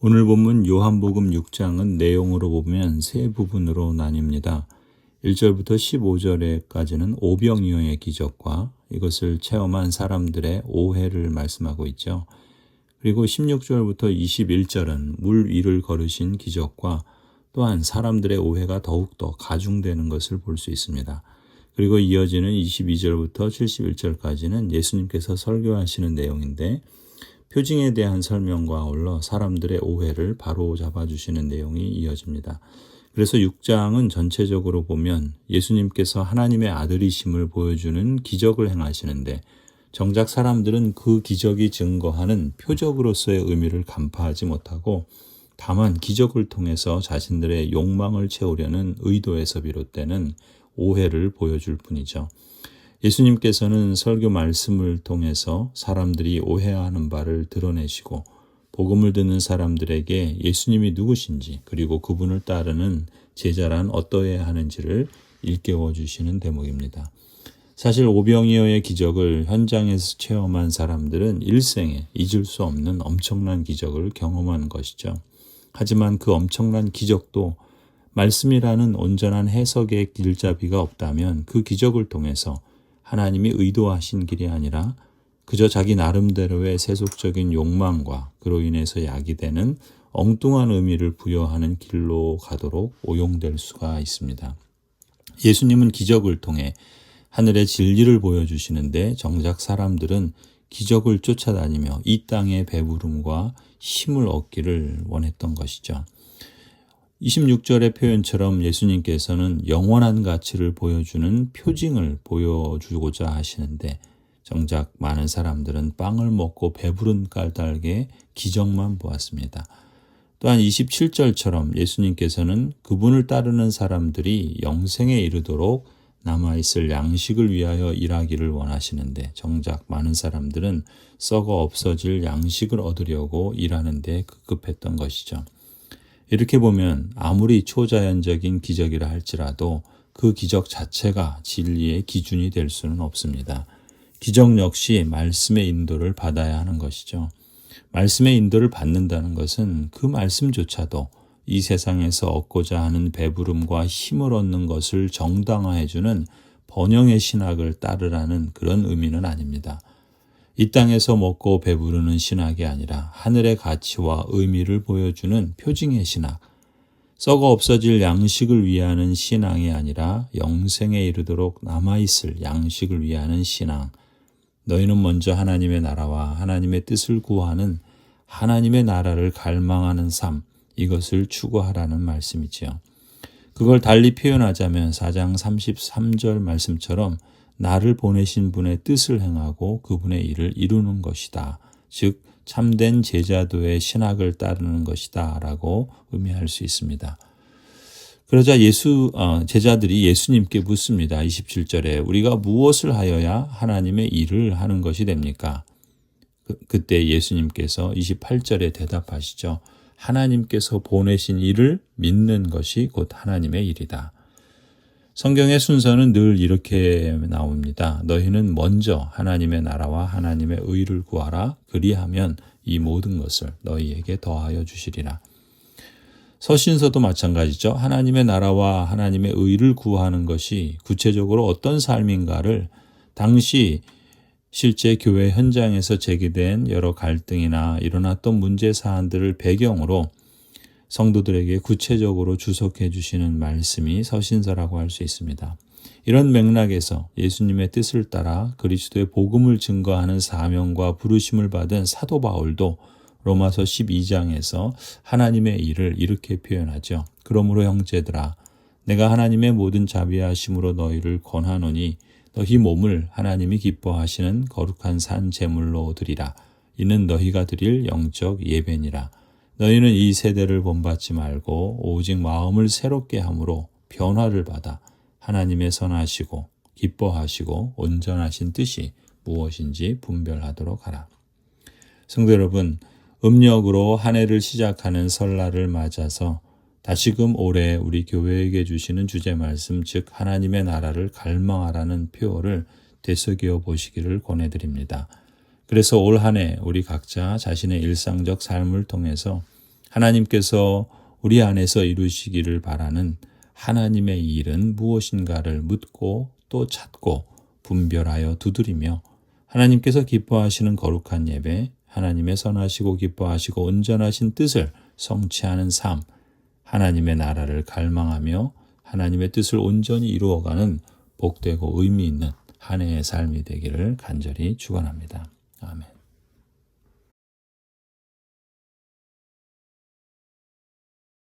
오늘 본문 요한복음 6장은 내용으로 보면 세 부분으로 나뉩니다. 1절부터 15절에까지는 오병이어의 기적과 이것을 체험한 사람들의 오해를 말씀하고 있죠. 그리고 16절부터 21절은 물 위를 걸으신 기적과 또한 사람들의 오해가 더욱더 가중되는 것을 볼 수 있습니다. 그리고 이어지는 22절부터 71절까지는 예수님께서 설교하시는 내용인데 표징에 대한 설명과 아울러 사람들의 오해를 바로잡아 주시는 내용이 이어집니다. 그래서 6장은 전체적으로 보면 예수님께서 하나님의 아들이심을 보여주는 기적을 행하시는데 정작 사람들은 그 기적이 증거하는 표적으로서의 의미를 간파하지 못하고 다만 기적을 통해서 자신들의 욕망을 채우려는 의도에서 비롯되는 오해를 보여줄 뿐이죠. 예수님께서는 설교 말씀을 통해서 사람들이 오해하는 바를 드러내시고 복음을 듣는 사람들에게 예수님이 누구신지 그리고 그분을 따르는 제자란 어떠해야 하는지를 일깨워 주시는 대목입니다. 사실 오병이어의 기적을 현장에서 체험한 사람들은 일생에 잊을 수 없는 엄청난 기적을 경험한 것이죠. 하지만 그 엄청난 기적도 말씀이라는 온전한 해석의 길잡이가 없다면 그 기적을 통해서 하나님이 의도하신 길이 아니라 그저 자기 나름대로의 세속적인 욕망과 그로 인해서 야기되는 엉뚱한 의미를 부여하는 길로 가도록 오용될 수가 있습니다. 예수님은 기적을 통해 하늘의 진리를 보여주시는데 정작 사람들은 기적을 쫓아다니며 이 땅의 배부름과 힘을 얻기를 원했던 것이죠. 26절의 표현처럼 예수님께서는 영원한 가치를 보여주는 표징을 보여주고자 하시는데 정작 많은 사람들은 빵을 먹고 배부른 까닭에 기적만 보았습니다. 또한 27절처럼 예수님께서는 그분을 따르는 사람들이 영생에 이르도록 남아있을 양식을 위하여 일하기를 원하시는데 정작 많은 사람들은 썩어 없어질 양식을 얻으려고 일하는 데 급급했던 것이죠. 이렇게 보면 아무리 초자연적인 기적이라 할지라도 그 기적 자체가 진리의 기준이 될 수는 없습니다. 기적 역시 말씀의 인도를 받아야 하는 것이죠. 말씀의 인도를 받는다는 것은 그 말씀조차도 이 세상에서 얻고자 하는 배부름과 힘을 얻는 것을 정당화해주는 번영의 신학을 따르라는 그런 의미는 아닙니다. 이 땅에서 먹고 배부르는 신학이 아니라 하늘의 가치와 의미를 보여주는 표징의 신학, 썩어 없어질 양식을 위하는 신앙이 아니라 영생에 이르도록 남아있을 양식을 위하는 신앙. 너희는 먼저 하나님의 나라와 하나님의 뜻을 구하는 하나님의 나라를 갈망하는 삶, 이것을 추구하라는 말씀이지요. 그걸 달리 표현하자면 4장 33절 말씀처럼 나를 보내신 분의 뜻을 행하고 그분의 일을 이루는 것이다. 즉 참된 제자도의 신학을 따르는 것이다 라고 의미할 수 있습니다. 그러자 제자들이 예수님께 묻습니다. 27절에 우리가 무엇을 하여야 하나님의 일을 하는 것이 됩니까? 그때 예수님께서 28절에 대답하시죠. 하나님께서 보내신 일을 믿는 것이 곧 하나님의 일이다. 성경의 순서는 늘 이렇게 나옵니다. 너희는 먼저 하나님의 나라와 하나님의 의를 구하라. 그리하면 이 모든 것을 너희에게 더하여 주시리라. 서신서도 마찬가지죠. 하나님의 나라와 하나님의 의를 구하는 것이 구체적으로 어떤 삶인가를 당시 실제 교회 현장에서 제기된 여러 갈등이나 일어났던 문제 사안들을 배경으로 성도들에게 구체적으로 주석해 주시는 말씀이 서신서라고 할 수 있습니다. 이런 맥락에서 예수님의 뜻을 따라 그리스도의 복음을 증거하는 사명과 부르심을 받은 사도 바울도 로마서 12장에서 하나님의 일을 이렇게 표현하죠. 그러므로 형제들아 내가 하나님의 모든 자비하심으로 너희를 권하노니 너희 몸을 하나님이 기뻐하시는 거룩한 산 제물로 드리라. 이는 너희가 드릴 영적 예배니라. 너희는 이 세대를 본받지 말고 오직 마음을 새롭게 함으로 변화를 받아 하나님의 선하시고 기뻐하시고 온전하신 뜻이 무엇인지 분별하도록 하라. 성도 여러분, 음력으로 한 해를 시작하는 설날을 맞아서 다시금 올해 우리 교회에게 주시는 주제 말씀, 즉 하나님의 나라를 갈망하라는 표어를 되새겨 보시기를 권해드립니다. 그래서 올 한 해 우리 각자 자신의 일상적 삶을 통해서 하나님께서 우리 안에서 이루시기를 바라는 하나님의 일은 무엇인가를 묻고 또 찾고 분별하여 두드리며 하나님께서 기뻐하시는 거룩한 예배, 하나님의 선하시고 기뻐하시고 온전하신 뜻을 성취하는 삶, 하나님의 나라를 갈망하며 하나님의 뜻을 온전히 이루어가는 복되고 의미 있는 한 해의 삶이 되기를 간절히 축원합니다. 아멘.